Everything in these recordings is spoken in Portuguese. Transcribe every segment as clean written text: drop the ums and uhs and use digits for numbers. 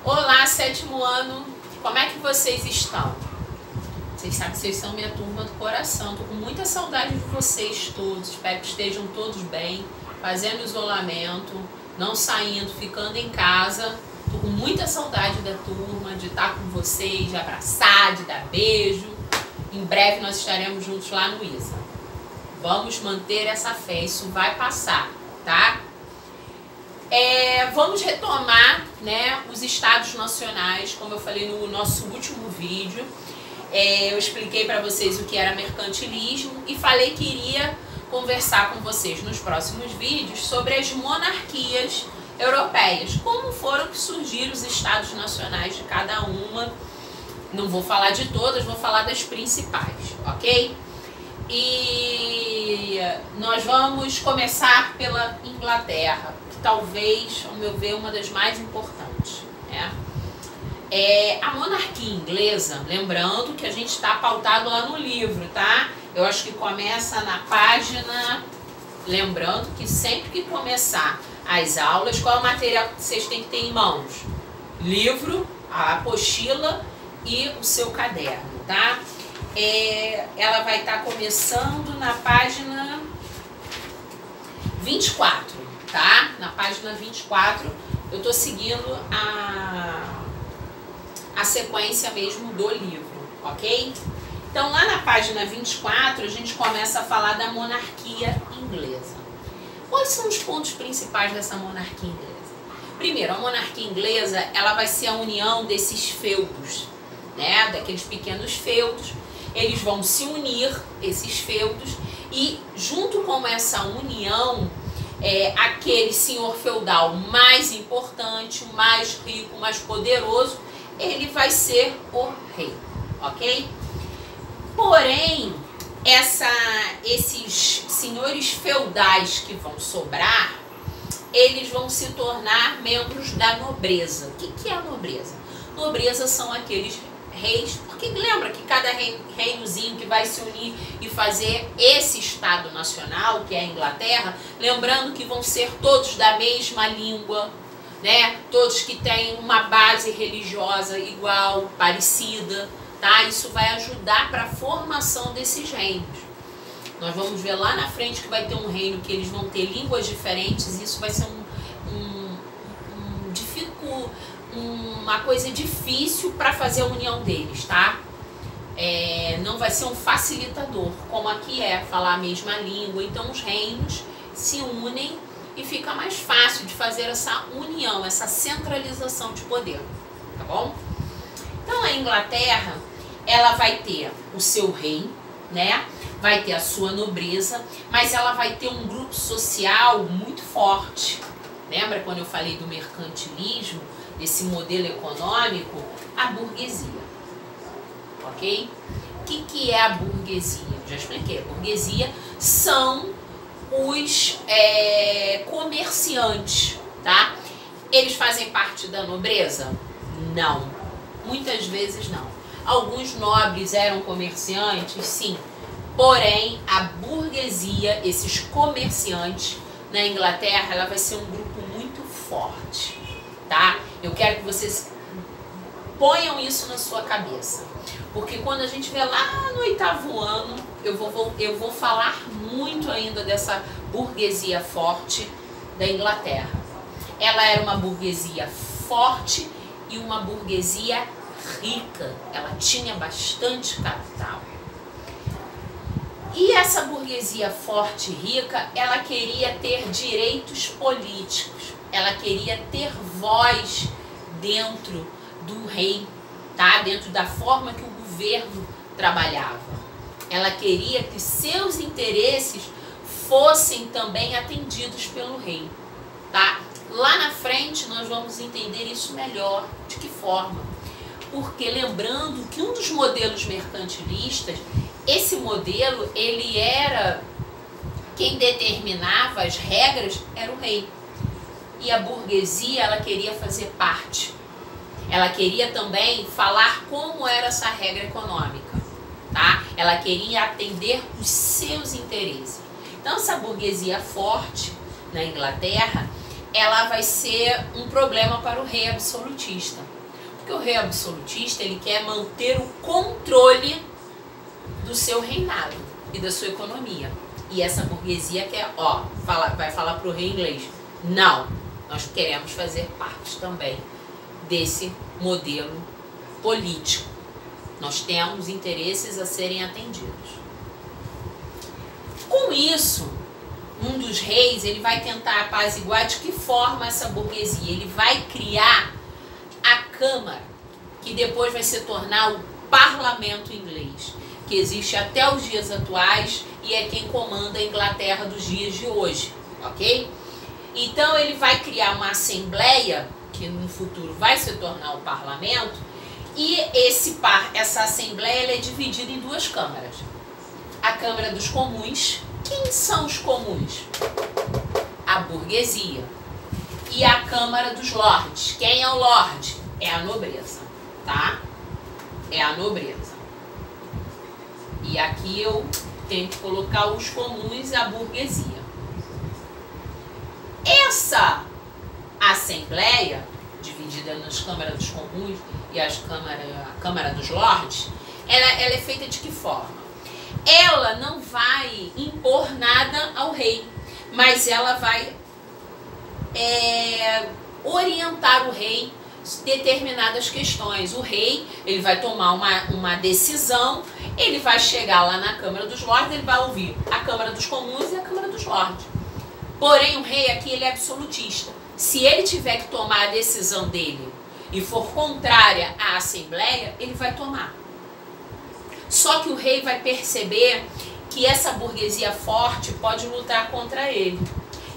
Olá, sétimo ano, como é que vocês estão? Vocês sabem que vocês são minha turma do coração, tô com muita saudade de vocês todos, espero que estejam todos bem, fazendo isolamento, não saindo, ficando em casa. Tô com muita saudade da turma, de estar com vocês, de abraçar, de dar beijo. Em breve nós estaremos juntos lá no ISA. Vamos manter essa fé, isso vai passar, tá? Vamos retomar, né, os estados nacionais, como eu falei no nosso último vídeo. Eu expliquei para vocês o que era mercantilismo e falei que iria conversar com vocês nos próximos vídeos sobre as monarquias europeias, como foram que surgiram os estados nacionais de cada uma. Não vou falar de todas, vou falar das principais, ok? E nós vamos começar pela Inglaterra, que talvez, ao meu ver, uma das mais importantes, né? A monarquia inglesa, lembrando que a gente está pautado lá no livro, tá? Eu acho que começa na página, lembrando que sempre que começar as aulas, qual é o material que vocês têm que ter em mãos? Livro, a apostila e o seu caderno, tá? Ela vai estar começando na página 24, tá? Na página 24, eu tô seguindo a sequência mesmo do livro, ok? Então, lá na página 24, a gente começa a falar da monarquia inglesa. Quais são os pontos principais dessa monarquia inglesa? Primeiro, a monarquia inglesa, ela vai ser a união desses feudos, né? Daqueles pequenos feudos. Eles vão se unir, esses feudos, e junto com essa união, aquele senhor feudal mais importante, mais rico, mais poderoso, ele vai ser o rei, ok? Porém, esses senhores feudais que vão sobrar, eles vão se tornar membros da nobreza. O que é a nobreza? Nobreza são aqueles reis, porque lembra que cada reinozinho que vai se unir e fazer esse Estado Nacional, que é a Inglaterra, lembrando que vão ser todos da mesma língua, né? Todos que têm uma base religiosa igual, parecida, tá? Isso vai ajudar para a formação desses reinos. Nós vamos ver lá na frente que vai ter um reino que eles vão ter línguas diferentes, e isso vai ser uma coisa difícil para fazer a união deles, tá? Não vai ser um facilitador, como aqui falar a mesma língua. Então os reinos se unem e fica mais fácil de fazer essa união, essa centralização de poder, tá bom? Então a Inglaterra, ela vai ter o seu rei, né? Vai ter a sua nobreza, mas ela vai ter um grupo social muito forte. Lembra quando eu falei do mercantilismo, desse modelo econômico? A burguesia, ok? O que é a burguesia? Eu já expliquei. A burguesia são os comerciantes, tá? Eles fazem parte da nobreza? Não. Muitas vezes não. Alguns nobres eram comerciantes, sim. Porém, a burguesia, esses comerciantes, na Inglaterra, ela vai ser um grupo muito forte, tá? Eu quero que vocês ponham isso na sua cabeça. Porque quando a gente vê lá no 8º ano, eu vou falar muito ainda dessa burguesia forte da Inglaterra. Ela era uma burguesia forte e uma burguesia rica. Ela tinha bastante capital. E essa burguesia forte e rica, ela queria ter direitos políticos. Ela queria ter voz dentro do rei, tá? Dentro da forma que o governo trabalhava. Ela queria que seus interesses fossem também atendidos pelo rei, tá? Lá na frente nós vamos entender isso melhor. De que forma? Porque lembrando que um dos modelos mercantilistas, esse modelo, ele era quem determinava as regras, era o rei. E a burguesia, ela queria fazer parte. Ela queria também falar como era essa regra econômica, tá? Ela queria atender os seus interesses. Então, essa burguesia forte na Inglaterra, ela vai ser um problema para o rei absolutista. Porque o rei absolutista, ele quer manter o controle do seu reinado e da sua economia. E essa burguesia quer, vai falar para o rei inglês, não, nós queremos fazer parte também desse modelo político. Nós temos interesses a serem atendidos. Com isso, um dos reis, ele vai tentar apaziguar de que forma essa burguesia. Ele vai criar a Câmara, que depois vai se tornar o parlamento inglês, que existe até os dias atuais e é quem comanda a Inglaterra dos dias de hoje, ok? Então ele vai criar uma assembleia, que no futuro vai se tornar o parlamento, e essa assembleia ela é dividida em duas câmaras. A Câmara dos Comuns. Quem são os comuns? A burguesia. E a Câmara dos Lordes. Quem é o Lorde? É a nobreza, tá? É a nobreza. E aqui eu tenho que colocar os comuns e a burguesia. Essa assembleia, dividida nas Câmaras dos Comuns e a Câmara dos Lordes, ela é feita de que forma? Ela não vai impor nada ao rei, mas ela vai orientar o rei determinadas questões. O rei, ele vai tomar uma decisão, ele vai chegar lá na Câmara dos Lordes, ele vai ouvir a Câmara dos Comuns e a Câmara dos Lordes. Porém, o rei aqui, ele é absolutista. Se ele tiver que tomar a decisão dele e for contrária à Assembleia, ele vai tomar. Só que o rei vai perceber que essa burguesia forte pode lutar contra ele.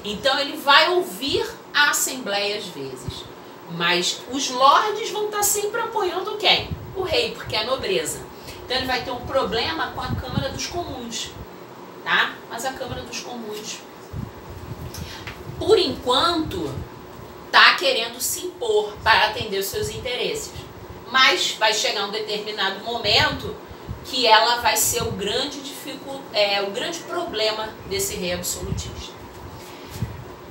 Então ele vai ouvir a Assembleia às vezes. Mas os lordes vão estar sempre apoiando quem? O rei, porque é a nobreza. Então ele vai ter um problema com a Câmara dos Comuns. Tá? Mas a Câmara dos Comuns, por enquanto, está querendo se impor para atender os seus interesses. Mas vai chegar um determinado momento que ela vai ser o grande problema desse rei absolutista.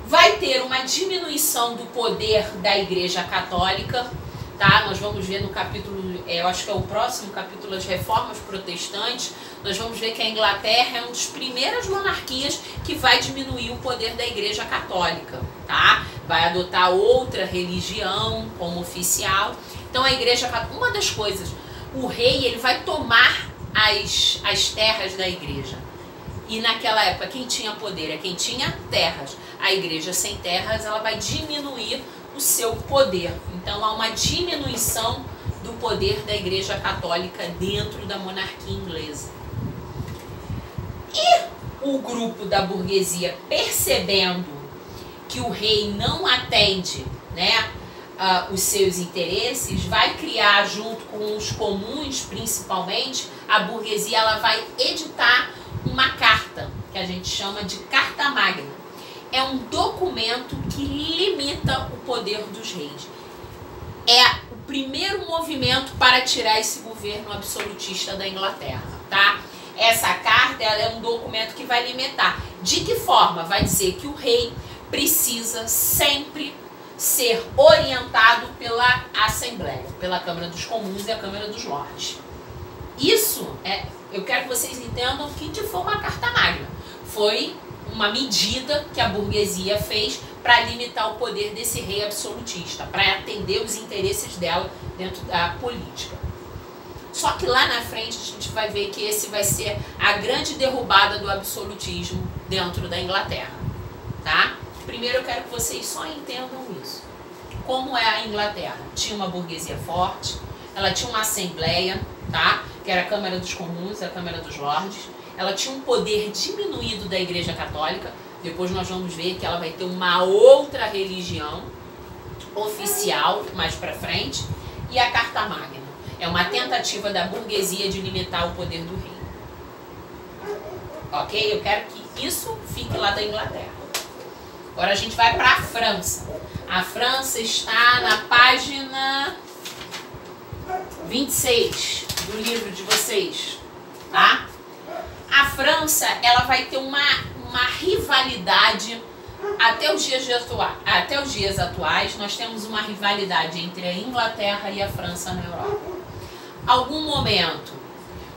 Vai ter uma diminuição do poder da Igreja Católica, tá? Nós vamos ver no capítulo, eu acho que é o próximo capítulo, as reformas protestantes, nós vamos ver que a Inglaterra é uma das primeiras monarquias que vai diminuir o poder da Igreja Católica, tá? Vai adotar outra religião como oficial. Então a Igreja Católica, uma das coisas, o rei, ele vai tomar as terras da igreja. E naquela época, quem tinha poder é quem tinha terras. A igreja sem terras, ela vai diminuir o seu poder. Então há uma diminuição do poder da Igreja Católica dentro da monarquia inglesa. E o grupo da burguesia, percebendo que o rei não atende, né, os seus interesses, vai criar, junto com os comuns principalmente, a burguesia, ela vai editar uma carta, que a gente chama de Carta Magna. É um documento que limita o poder dos reis. É o primeiro movimento para tirar esse governo absolutista da Inglaterra, tá? Essa carta, ela é um documento que vai limitar. De que forma? Vai dizer que o rei precisa sempre ser orientado pela Assembleia, pela Câmara dos Comuns e a Câmara dos Lordes. Isso, eu quero que vocês entendam que foi uma Carta Magna. Foi uma medida que a burguesia fez para limitar o poder desse rei absolutista, para atender os interesses dela dentro da política. Só que lá na frente a gente vai ver que esse vai ser a grande derrubada do absolutismo dentro da Inglaterra, tá? Primeiro eu quero que vocês só entendam isso. Como é a Inglaterra? Tinha uma burguesia forte, ela tinha uma assembleia, tá? Que era a Câmara dos Comuns, a Câmara dos Lordes. Ela tinha um poder diminuído da Igreja Católica. Depois nós vamos ver que ela vai ter uma outra religião oficial mais pra frente. E a Carta Magna é uma tentativa da burguesia de limitar o poder do rei. Ok? Eu quero que isso fique lá da Inglaterra. Agora a gente vai para a França. A França está na página 26 do livro de vocês, tá? A França, ela vai ter uma rivalidade até os dias atuais, nós temos uma rivalidade entre a Inglaterra e a França na Europa. Algum momento,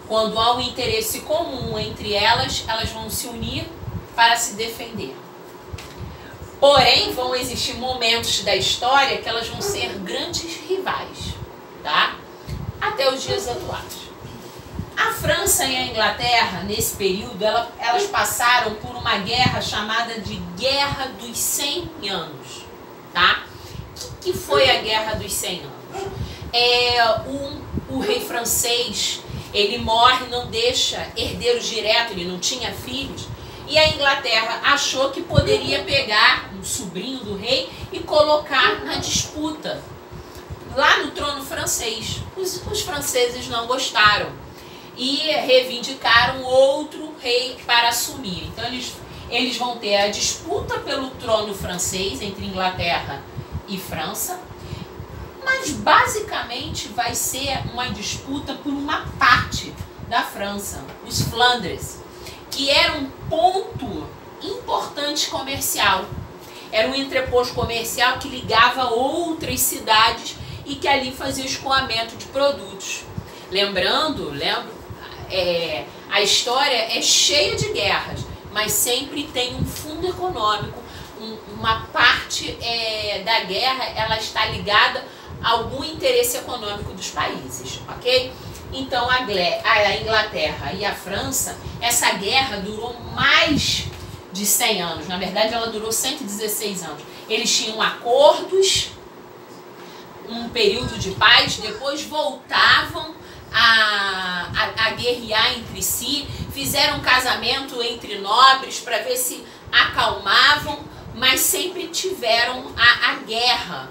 quando há um interesse comum entre elas, elas vão se unir para se defender. Porém, vão existir momentos da história que elas vão ser grandes rivais, tá? Até os dias atuais. A França e a Inglaterra, nesse período, elas passaram por uma guerra chamada de Guerra dos 100 Anos, tá? O que foi a Guerra dos 100 Anos? O rei francês, ele morre, não deixa herdeiros diretos, ele não tinha filhos, e a Inglaterra achou que poderia pegar um sobrinho do rei e colocar na disputa, lá no trono francês. Os franceses não gostaram e reivindicaram outro rei para assumir. Então eles vão ter a disputa pelo trono francês entre Inglaterra e França, mas basicamente vai ser uma disputa por uma parte da França, os Flandres, que era um ponto importante comercial. Era um entreposto comercial que ligava outras cidades e que ali fazia o escoamento de produtos. Lembrando, a história é cheia de guerras, mas sempre tem um fundo econômico, uma parte da guerra, ela está ligada a algum interesse econômico dos países, ok? Então a Inglaterra e a França, essa guerra durou mais de 100 anos, na verdade ela durou 116 anos. Eles tinham acordos, um período de paz, depois voltavam a guerrear entre si, fizeram um casamento entre nobres para ver se acalmavam, mas sempre tiveram a guerra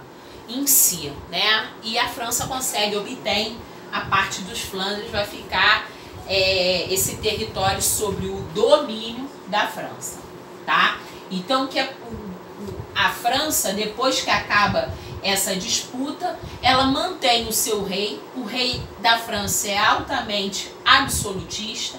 em si, né? E a França obtém a parte dos Flandres, vai ficar esse território sobre o domínio da França, tá? Então que a França, depois que acaba essa disputa, ela mantém o seu rei. O rei da França é altamente absolutista.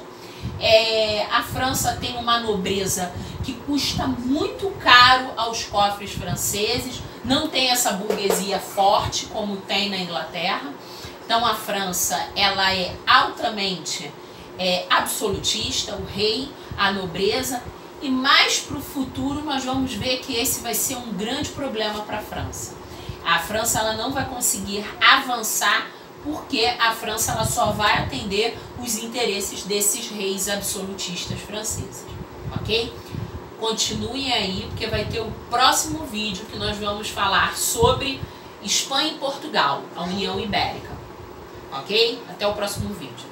A França tem uma nobreza que custa muito caro aos cofres franceses, não tem essa burguesia forte como tem na Inglaterra. Então a França, ela é altamente absolutista, o rei, a nobreza, e mais para o futuro nós vamos ver que esse vai ser um grande problema para a França. A França, ela não vai conseguir avançar porque a França, ela só vai atender os interesses desses reis absolutistas franceses, ok? Continuem aí, porque vai ter o próximo vídeo que nós vamos falar sobre Espanha e Portugal, a União Ibérica, ok? Até o próximo vídeo.